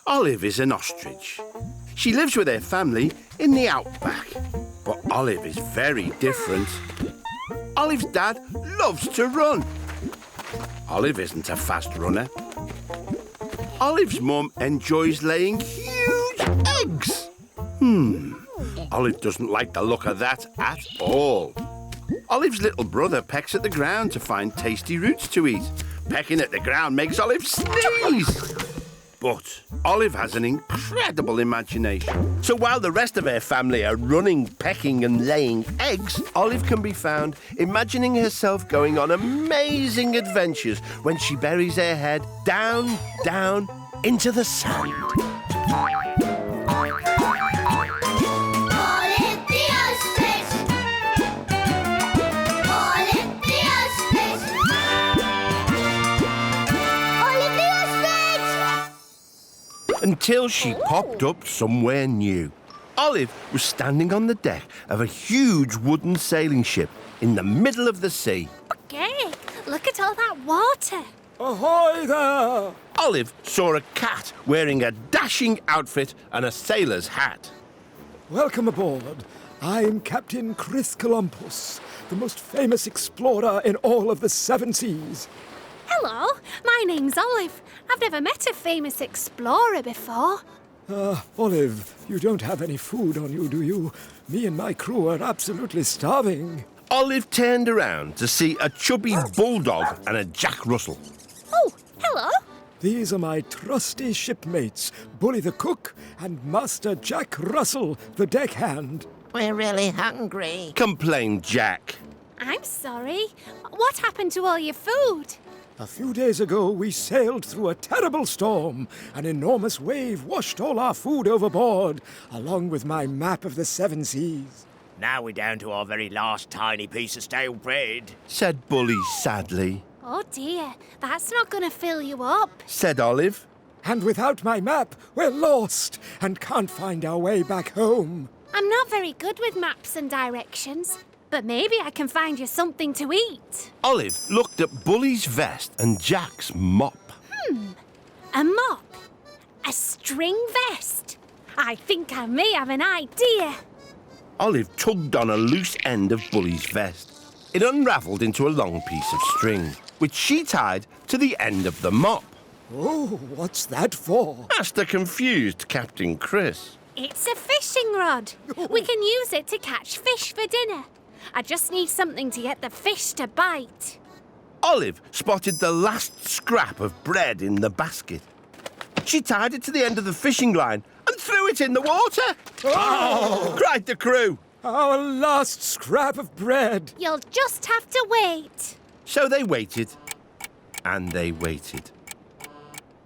Olive is an ostrich. She lives with her family in the outback. But Olive is very different. Olive's dad loves to run. Olive isn't a fast runner. Olive's mum enjoys laying huge eggs. Olive doesn't like the look of that at all. Olive's little brother pecks at the ground to find tasty roots to eat. Pecking at the ground makes Olive sneeze. But Olive has an incredible imagination. So while the rest of her family are running, pecking and laying eggs, Olive can be found imagining herself going on amazing adventures when she buries her head down, down into the sand. Until she popped up somewhere new. Olive was standing on the deck of a huge wooden sailing ship in the middle of the sea. Okay, look at all that water. Ahoy there! Olive saw a cat wearing a dashing outfit and a sailor's hat. Welcome aboard. I'm Captain Chris Columbus, the most famous explorer in all of the 7 seas. Hello, my name's Olive. I've never met a famous explorer before. Olive, you don't have any food on you, do you? Me and my crew are absolutely starving. Olive turned around to see a chubby bulldog and a Jack Russell. Oh, hello. These are my trusty shipmates, Bully the cook and Master Jack Russell, the deckhand. We're really hungry. Complained Jack. I'm sorry. What happened to all your food? A few days ago, we sailed through a terrible storm. An enormous wave washed all our food overboard, along with my map of the 7 seas. Now we're down to our very last tiny piece of stale bread, Said Bully sadly. Oh dear, that's not going to fill you up. Said Olive. And without my map, we're lost and can't find our way back home. I'm not very good with maps and directions, but maybe I can find you something to eat. Olive looked at Bully's vest and Jack's mop. A mop? A string vest? I think I may have an idea. Olive tugged on a loose end of Bully's vest. It unravelled into a long piece of string, which she tied to the end of the mop. Oh, what's that for? Asked the confused Captain Chris. It's a fishing rod. We can use it to catch fish for dinner. I just need something to get the fish to bite. Olive spotted the last scrap of bread in the basket. She tied it to the end of the fishing line and threw it in the water. Oh! Cried the crew. Our last scrap of bread. You'll just have to wait. So they waited, and they waited.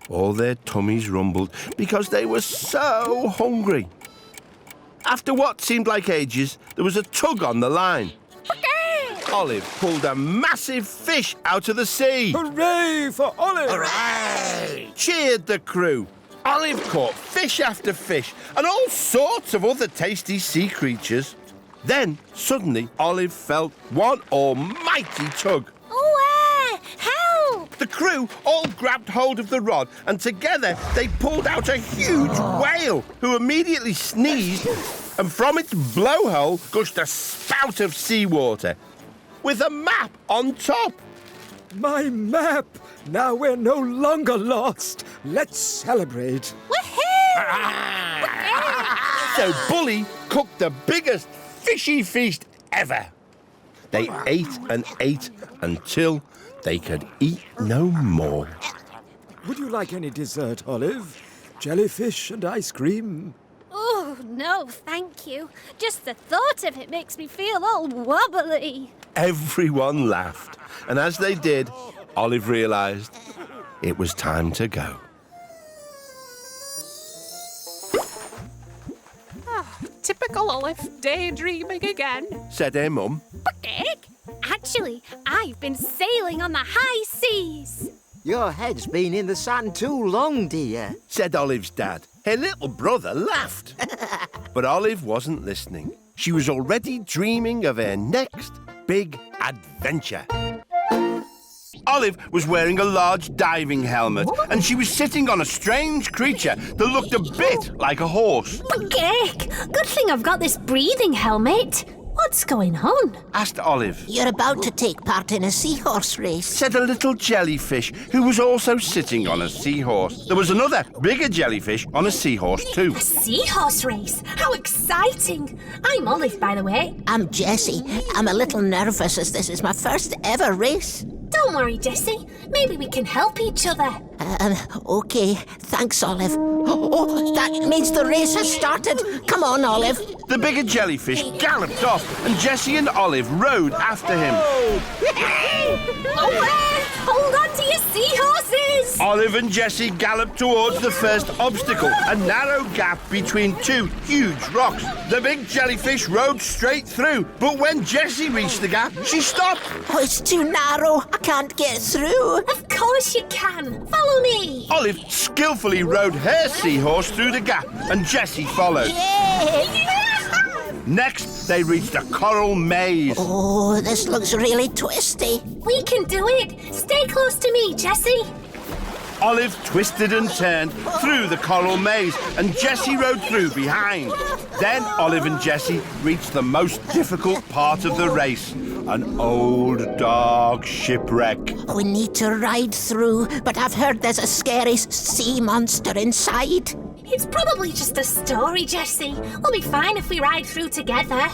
All their tummies rumbled because they were so hungry. After what seemed like ages, there was a tug on the line. Olive pulled a massive fish out of the sea. Hooray for Olive! Hooray! Cheered the crew. Olive caught fish after fish and all sorts of other tasty sea creatures. Then, suddenly, Olive felt one almighty tug. Oh, help! The crew all grabbed hold of the rod and together they pulled out a huge whale who immediately sneezed and from its blowhole gushed a spout of seawater with a map on top. My map! Now we're no longer lost. Let's celebrate. Woohoo! So Bully cooked the biggest fishy feast ever. They ate and ate until they could eat no more. Would you like any dessert, Olive? Jellyfish and ice cream? Oh, no, thank you. Just the thought of it makes me feel all wobbly. Everyone laughed, and as they did, Olive realised it was time to go. Typical Olive, daydreaming again. Said her mum. Egg? Actually, I've been sailing on the high seas. Your head's been in the sand too long, dear. Said Olive's dad. Her little brother laughed. But Olive wasn't listening. She was already dreaming of her next big adventure. Olive was wearing a large diving helmet, and she was sitting on a strange creature that looked a bit like a horse. Gek, good thing I've got this breathing helmet. What's going on? Asked Olive. You're about to take part in a seahorse race. Said a little jellyfish who was also sitting on a seahorse. There was another bigger jellyfish on a seahorse too. A seahorse race? How exciting! I'm Olive, by the way. I'm Jessie. I'm a little nervous as this is my first ever race. Don't worry, Jessie. Maybe we can help each other. Okay. Thanks, Olive. Oh, that means the race has started. Come on, Olive. The bigger jellyfish galloped off, and Jessie and Olive rode after him. Hold on to your seahorses! Olive and Jessie galloped towards the first obstacle, a narrow gap between two huge rocks. The big jellyfish rode straight through, but when Jessie reached the gap, she stopped. Oh, it's too narrow. I can't get through. Of course you can. Follow me. Olive skillfully rode her seahorse through the gap, and Jessie followed. Yay! Next, they reached a coral maze. Oh, this looks really twisty. We can do it. Stay close to me, Jessie. Olive twisted and turned through the coral maze, and Jessie rode through behind. Then Olive and Jessie reached the most difficult part of the race, an old, dark shipwreck. We need to ride through, but I've heard there's a scary sea monster inside. It's probably just a story, Jessie. We'll be fine if we ride through together.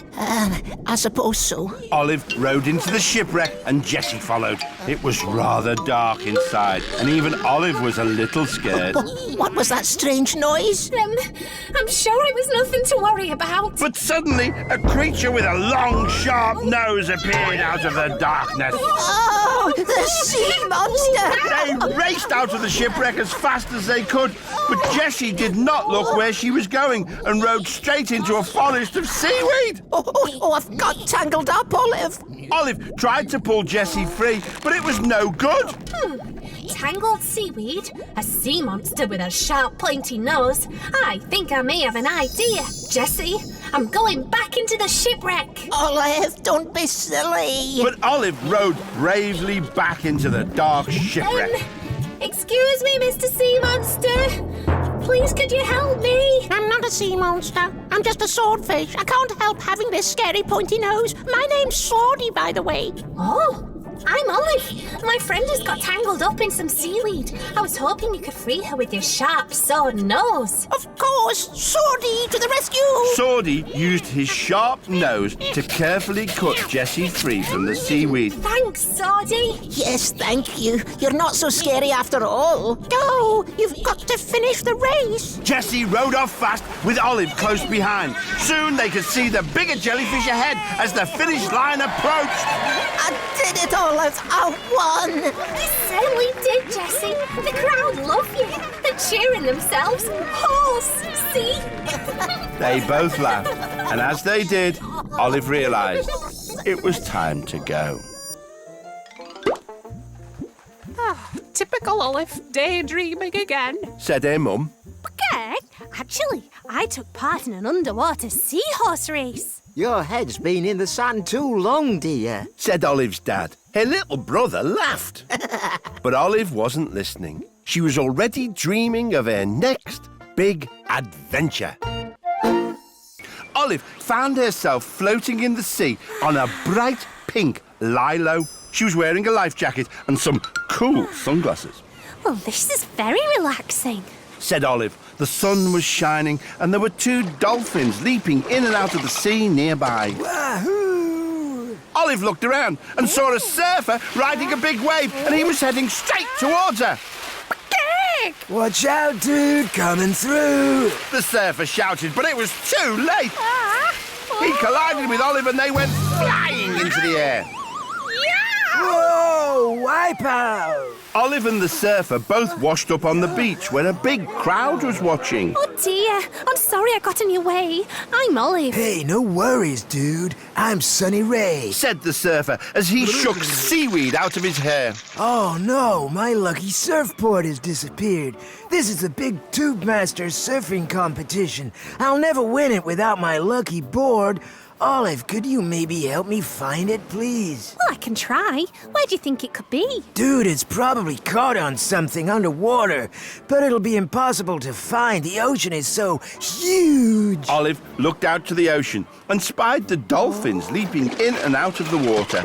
I suppose so. Olive rode into the shipwreck, and Jessie followed. It was rather dark inside, and even Olive was a little scared. What was that strange noise? I'm sure it was nothing to worry about. But suddenly, a creature with a long, sharp nose appeared out of the darkness. Oh, the sea monster! They raced out of the shipwreck as fast as they could, but Jessie did not look where she was going and rode straight into a forest of seaweed. Oh, I've got tangled up, Olive. Olive tried to pull Jessie free, but it was no good. Tangled seaweed? A sea monster with a sharp, pointy nose? I think I may have an idea. Jessie, I'm going back into the shipwreck. Olive, don't be silly. But Olive rode bravely back into the dark shipwreck. Excuse me, Mr. Sea Monster. Please, could you help me? I'm not a sea monster. I'm just a swordfish. I can't help having this scary pointy nose. My name's Swordy, by the way. Oh, I'm Olive. My friend has got tangled up in some seaweed. I was hoping you could free her with your sharp sword nose. Of course, Swordy to the rescue. Swordy used his sharp nose to carefully cut Jessie free from the seaweed. Thanks, Swordy. Yes, thank you. You're not so scary after all. Go! You've got to finish the race. Jessie rode off fast with Olive close behind. Soon they could see the bigger jellyfish ahead as the finish line approached. I did it, Olive. I won. You certainly did, Jessie. The crowd love you. They're cheering themselves. Horse, see? They both laughed, and as they did, Olive realised it was time to go. Typical Olive, daydreaming again. Said her mum. Okay. Actually, I took part in an underwater seahorse race. Your head's been in the sand too long, dear. Said Olive's dad. Her little brother laughed. But Olive wasn't listening. She was already dreaming of her next big adventure. Olive found herself floating in the sea on a bright pink lilo. She was wearing a life jacket and some cool sunglasses. Well, this is very relaxing. Said Olive. The sun was shining and there were two dolphins leaping in and out of the sea nearby. Wahoo! Olive looked around and saw a surfer riding a big wave, and he was heading straight towards her. Watch out, dude, coming through. The surfer shouted, but it was too late. He collided with Olive and they went flying into the air. Whoa, wipe out. Olive and the surfer both washed up on the beach where a big crowd was watching. Oh dear, I'm sorry I got in your way. I'm Olive. Hey, no worries, dude. I'm Sunny Ray. Said the surfer as he shook seaweed out of his hair. Oh no, my lucky surfboard has disappeared. This is the big Tube Master surfing competition. I'll never win it without my lucky board. Olive, could you maybe help me find it, please? Well, I can try. Where do you think it could be? Dude, it's probably caught on something underwater, but it'll be impossible to find. The ocean is so huge. Olive looked out to the ocean and spied the dolphins leaping in and out of the water.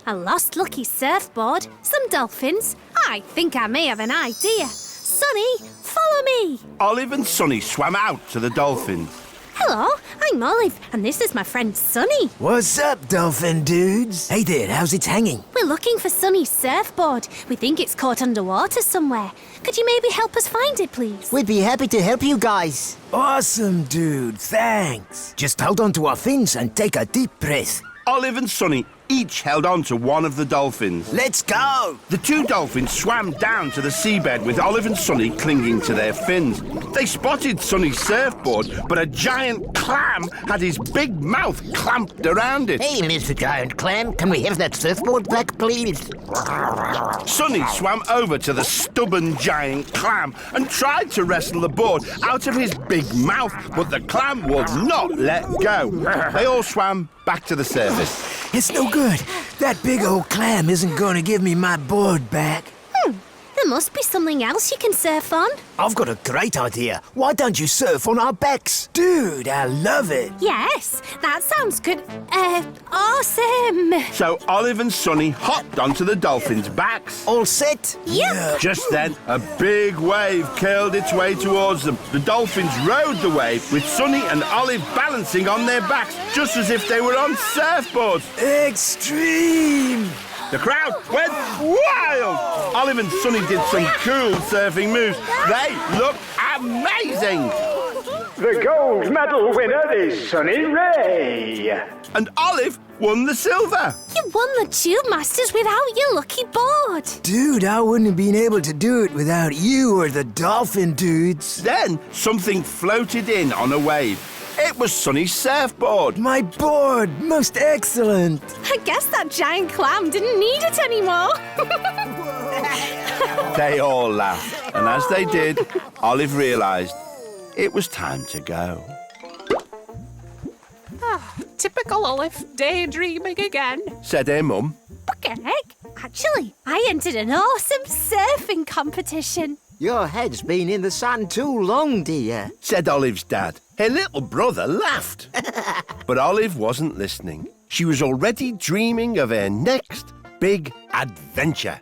A lost lucky surfboard, some dolphins. I think I may have an idea. Sonny, follow me. Olive and Sonny swam out to the dolphins. Hello, I'm Olive, and this is my friend Sonny. What's up, dolphin dudes? Hey there, how's it hanging? We're looking for Sonny's surfboard. We think it's caught underwater somewhere. Could you maybe help us find it, please? We'd be happy to help you guys. Awesome, dude, thanks. Just hold on to our fins and take a deep breath. Olive and Sonny each held on to one of the dolphins. Let's go! The two dolphins swam down to the seabed with Olive and Sonny clinging to their fins. They spotted Sonny's surfboard, but a giant clam had his big mouth clamped around it. Hey, Mr. Giant Clam, can we have that surfboard back, please? Sonny swam over to the stubborn giant clam and tried to wrestle the board out of his big mouth, but the clam would not let go. They all swam back to the surface. It's no good. That big old clam isn't going to give me my board back. There must be something else you can surf on. I've got a great idea. Why don't you surf on our backs? Dude, I love it. Yes, that sounds good. Awesome. So Olive and Sonny hopped onto the dolphins' backs. All set? Yep. Just then, a big wave curled its way towards them. The dolphins rode the wave with Sonny and Olive balancing on their backs, just as if they were on surfboards. Extreme! The crowd went wild. Olive and Sonny did some cool surfing moves. They looked amazing. The gold medal winner is Sonny Ray. And Olive won the silver. You won the Tube Masters without your lucky board. Dude, I wouldn't have been able to do it without you or the dolphin dudes. Then something floated in on a wave. It was Sonny's surfboard. My board, most excellent. I guess that giant clam didn't need it anymore. They all laughed, and as they did, Olive realised it was time to go. Typical Olive, daydreaming again. Said her mum. Greg, actually, I entered an awesome surfing competition. Your head's been in the sun too long, dear. Said Olive's dad. Her little brother laughed. But Olive wasn't listening. She was already dreaming of her next big adventure.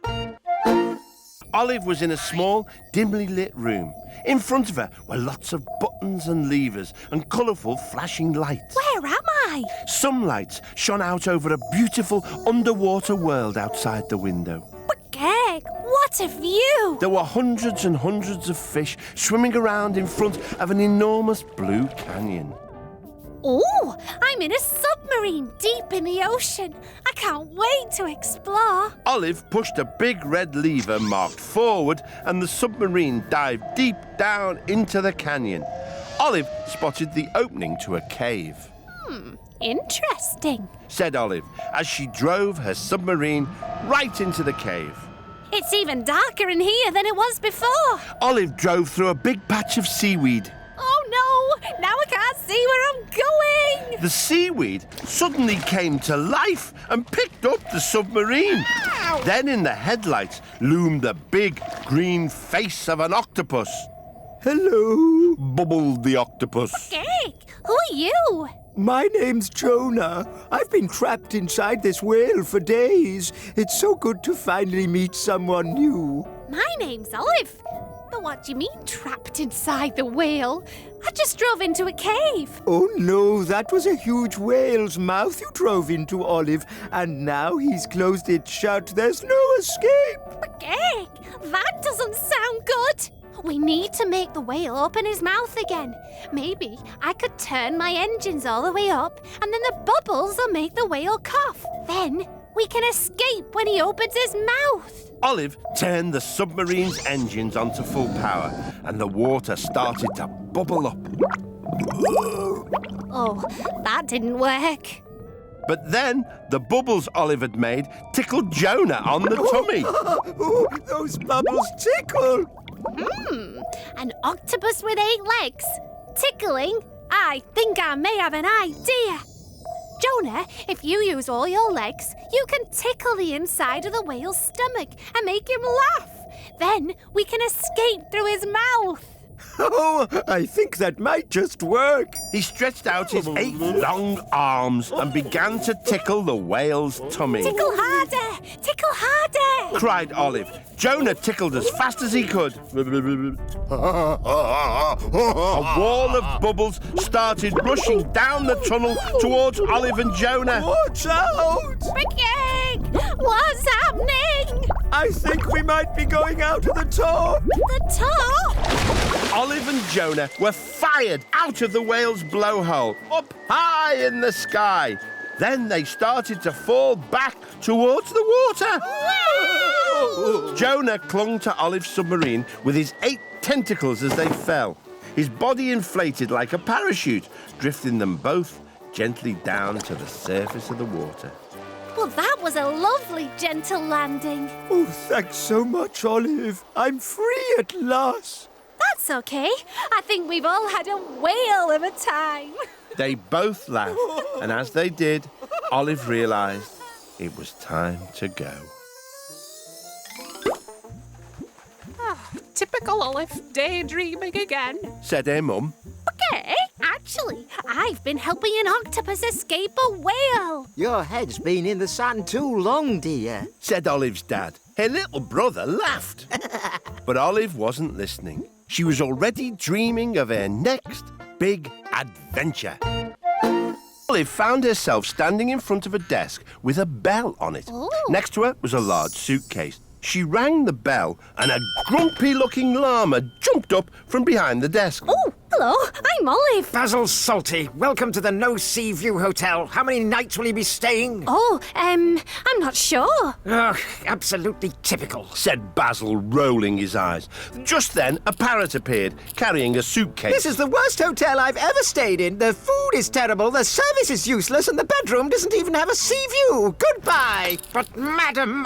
Olive was in a small, dimly lit room. In front of her were lots of buttons and levers and colourful flashing lights. Where am I? Some lights shone out over a beautiful underwater world outside the window. Greg, what a view! There were hundreds and hundreds of fish swimming around in front of an enormous blue canyon. Oh, I'm in a submarine deep in the ocean. I can't wait to explore. Olive pushed a big red lever marked forward and the submarine dived deep down into the canyon. Olive spotted the opening to a cave. Interesting. Said Olive as she drove her submarine right into the cave. It's even darker in here than it was before. Olive drove through a big patch of seaweed. Oh no, now I can't see where I'm going. The seaweed suddenly came to life and picked up the submarine. Ow. Then in the headlights loomed the big green face of an octopus. Hello, bubbled the octopus. Greg, who are you? My name's Jonah. I've been trapped inside this whale for days. It's so good to finally meet someone new. My name's Olive. But what do you mean trapped inside the whale? I just drove into a cave. Oh no, that was a huge whale's mouth you drove into, Olive. And now he's closed it shut. There's no escape. But Greg, that doesn't sound good. We need to make the whale open his mouth again. Maybe I could turn my engines all the way up, and then the bubbles will make the whale cough. Then we can escape when he opens his mouth. Olive turned the submarine's engines onto full power, and the water started to bubble up. Oh, that didn't work. But then the bubbles Olive had made tickled Jonah on the tummy. Oh, those bubbles tickle. An octopus with 8 legs. Tickling? I think I may have an idea. Jonah, if you use all your legs, you can tickle the inside of the whale's stomach and make him laugh. Then we can escape through his mouth. Oh, I think that might just work. He stretched out his 8 long arms and began to tickle the whale's tummy. Tickle harder! Tickle harder! Cried Olive. Jonah tickled as fast as he could. A wall of bubbles started rushing down the tunnel towards Olive and Jonah. Watch out! Ricky! What's happening? I think we might be going out of the top. The top? Olive and Jonah were fired out of the whale's blowhole, up high in the sky. Then they started to fall back towards the water. Jonah clung to Olive's submarine with his 8 tentacles as they fell. His body inflated like a parachute, drifting them both gently down to the surface of the water. Well, that was a lovely, gentle landing. Oh, thanks so much, Olive. I'm free at last. That's okay. I think we've all had a whale of a time. They both laughed, and as they did, Olive realised it was time to go. Typical Olive, daydreaming again. Said her mum. Okay, actually, I've been helping an octopus escape a whale. Your head's been in the sand too long, dear. Said Olive's dad. Her little brother laughed. But Olive wasn't listening. She was already dreaming of her next big adventure. Olive found herself standing in front of a desk with a bell on it. Ooh. Next to her was a large suitcase. She rang the bell and a grumpy-looking llama jumped up from behind the desk. Oh, hello, I'm Olive. Basil Salty, welcome to the No Sea View Hotel. How many nights will you be staying? Oh, I'm not sure. Ugh, absolutely typical. Said Basil, rolling his eyes. Just then, a parrot appeared, carrying a suitcase. This is the worst hotel I've ever stayed in. The food is terrible, the service is useless, and the bedroom doesn't even have a sea view. Goodbye. But, madam,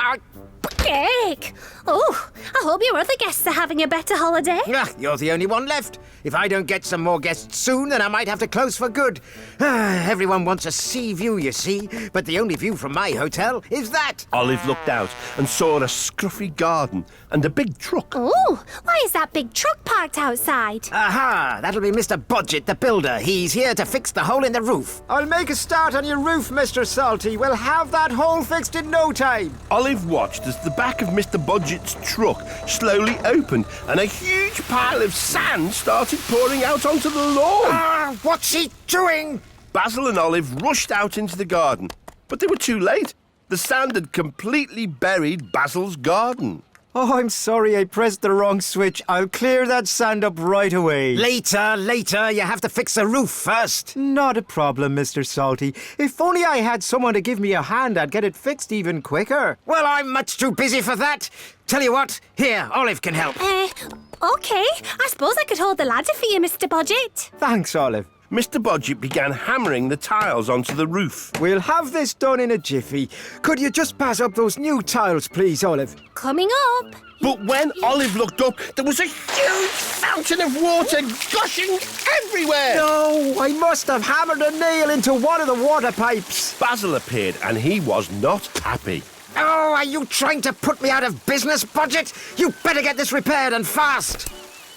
Cake! Oh, I hope your other guests are having a better holiday. You're the only one left. If I don't get some more guests soon, then I might have to close for good. Everyone wants a sea view, you see, but the only view from my hotel is that. Olive looked out and saw a scruffy garden and a big truck. Oh, why is that big truck parked outside? Aha! That'll be Mr. Budget, the builder. He's here to fix the hole in the roof. I'll make a start on your roof, Mr. Salty. We'll have that hole fixed in no time. Olive watched as the back of Mr. Budget's truck slowly opened and a huge pile of sand started pouring out onto the lawn. What's he doing? Basil and Olive rushed out into the garden, but they were too late. The sand had completely buried Basil's garden. Oh, I'm sorry I pressed the wrong switch. I'll clear that sand up right away. Later. You have to fix the roof first. Not a problem, Mr. Salty. If only I had someone to give me a hand, I'd get it fixed even quicker. Well, I'm much too busy for that. Tell you what, here, Olive can help. Okay. I suppose I could hold the ladder for you, Mr. Budget. Thanks, Olive. Mr. Budget began hammering the tiles onto the roof. We'll have this done in a jiffy. Could you just pass up those new tiles, please, Olive? Coming up. But when Olive looked up, there was a huge fountain of water gushing everywhere. No, I must have hammered a nail into one of the water pipes. Basil appeared and he was not happy. Oh, are you trying to put me out of business, Budget? You better get this repaired and fast.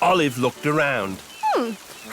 Olive looked around.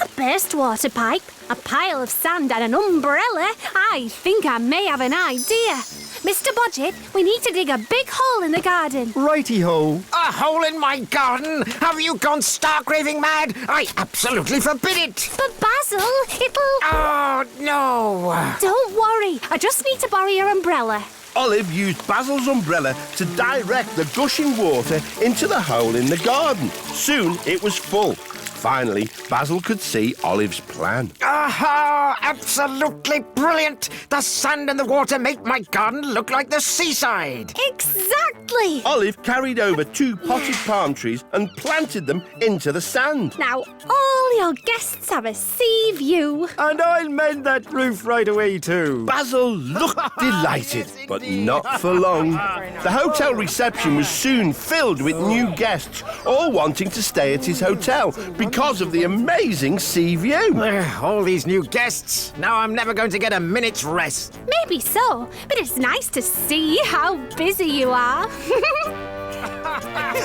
A burst water pipe, a pile of sand and an umbrella. I think I may have an idea. Mr. Budget, we need to dig a big hole in the garden. Righty-ho. A hole in my garden? Have you gone stark raving mad? I absolutely forbid it. But Basil, it'll... Oh, no. Don't worry, I just need to borrow your umbrella. Olive used Basil's umbrella to direct the gushing water into the hole in the garden. Soon it was full. Finally, Basil could see Olive's plan. Aha! Absolutely brilliant! The sand and the water make my garden look like the seaside. Exactly! Olive carried over 2 potted palm trees and planted them into the sand. Now, all all your guests have a sea view. And I'll mend that roof right away too. Basil looked delighted, but not for long. The hotel reception was soon filled with new guests, all wanting to stay at his hotel because of the amazing sea view. All these new guests. Now I'm never going to get a minute's rest. Maybe so, but it's nice to see how busy you are.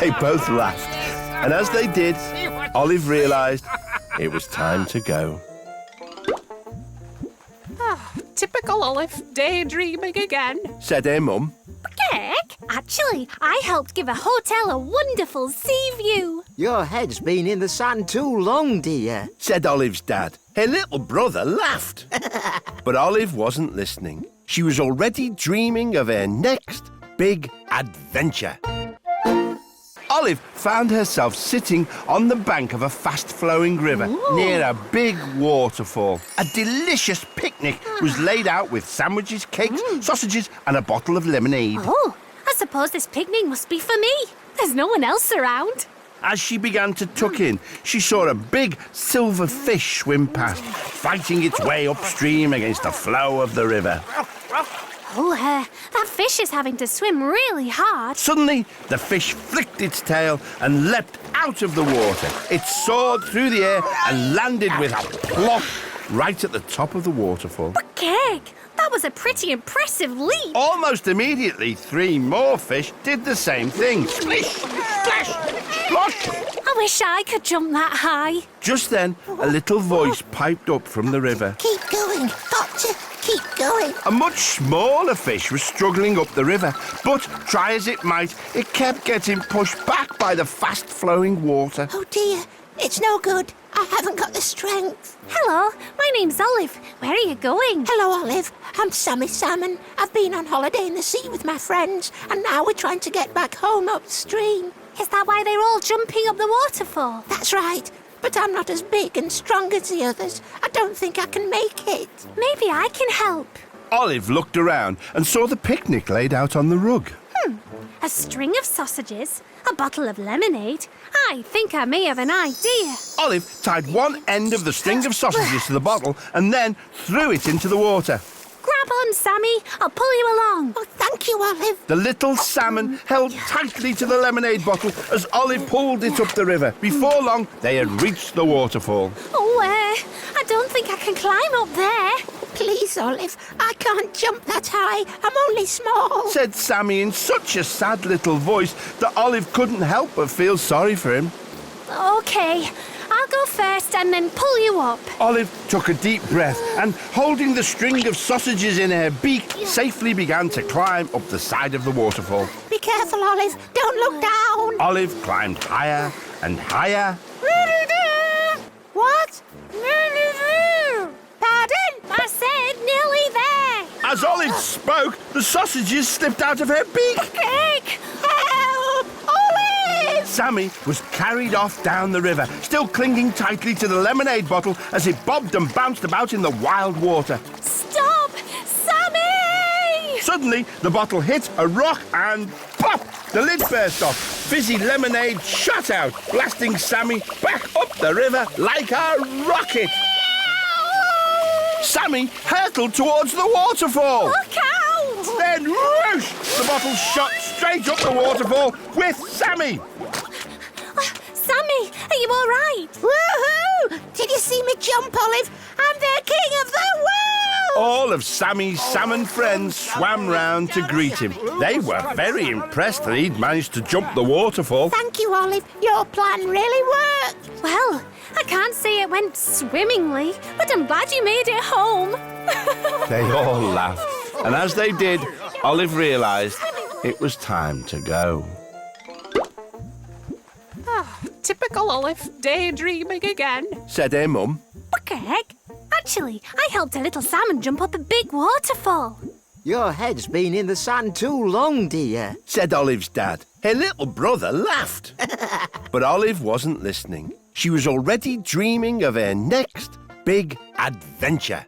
They both laughed, and as they did, Olive realised it was time to go. Typical Olive, daydreaming again. Said her mum. Heck, actually, I helped give a hotel a wonderful sea view. Your head's been in the sand too long, dear. Said Olive's dad. Her little brother laughed. But Olive wasn't listening. She was already dreaming of her next big adventure. Olive found herself sitting on the bank of a fast-flowing river near a big waterfall. A delicious picnic was laid out with sandwiches, cakes, sausages and a bottle of lemonade. Oh, I suppose this picnic must be for me. There's no one else around. As she began to tuck in, she saw a big silver fish swim past, fighting its way upstream against the flow of the river. Oh, that fish is having to swim really hard. Suddenly, the fish flicked its tail and leapt out of the water. It soared through the air and landed with a plop right at the top of the waterfall. Cake, that was a pretty impressive leap. Almost immediately, 3 more fish did the same thing. Splish, splash, splosh. I wish I could jump that high. Just then, a little voice piped up from the river. Keep going. Got to keep going. A much smaller fish was struggling up the river, but try as it might, it kept getting pushed back by the fast-flowing water. Oh dear, it's no good. I haven't got the strength. Hello, my name's Olive. Where are you going? Hello, Olive. I'm Sammy Salmon. I've been on holiday in the sea with my friends, and now we're trying to get back home upstream. Is that why they're all jumping up the waterfall? That's right. But I'm not as big and strong as the others. I don't think I can make it. Maybe I can help. Olive looked around and saw the picnic laid out on the rug. A string of sausages, a bottle of lemonade. I think I may have an idea. Olive tied one end of the string of sausages to the bottle and then threw it into the water. Grab on, Sammy. I'll pull you along. Oh, thank you, Olive. The little salmon held tightly to the lemonade bottle as Olive pulled it up the river. Before long, they had reached the waterfall. Oh, I don't think I can climb up there. Please, Olive, I can't jump that high. I'm only small. Said Sammy in such a sad little voice that Olive couldn't help but feel sorry for him. Okay, I'll go first and then pull you up. Olive took a deep breath and, holding the string of sausages in her beak, safely began to climb up the side of the waterfall. Be careful, Olive. Don't look down. Olive climbed higher and higher. What? Pardon? I said nearly there. As Olive spoke, the sausages slipped out of her beak. Cake! Help! Olive! Sammy was carried off down the river, still clinging tightly to the lemonade bottle as it bobbed and bounced about in the wild water. Stop! Sammy! Suddenly, the bottle hit a rock and pop! The lid burst off. Fizzy lemonade shot out, blasting Sammy back up the river like a rocket. Sammy hurtled towards the waterfall. Look out! Then, whoosh! The bottle shot straight up the waterfall with Sammy. Sammy, are you all right? Woohoo! Did you see me jump, Olive? I'm the king of the world! All of Sammy's salmon friends swam round to greet him. They were very impressed that he'd managed to jump the waterfall. Thank you, Olive. Your plan really worked. Well, I can't say it went swimmingly, but I'm glad you made it home. They all laughed, and as they did, Olive realised it was time to go. Typical Olive, daydreaming again. Said her mum. Bucket? Actually, I helped a little salmon jump up a big waterfall. Your head's been in the sand too long, dear. Said Olive's dad. Her little brother laughed. But Olive wasn't listening. She was already dreaming of her next big adventure.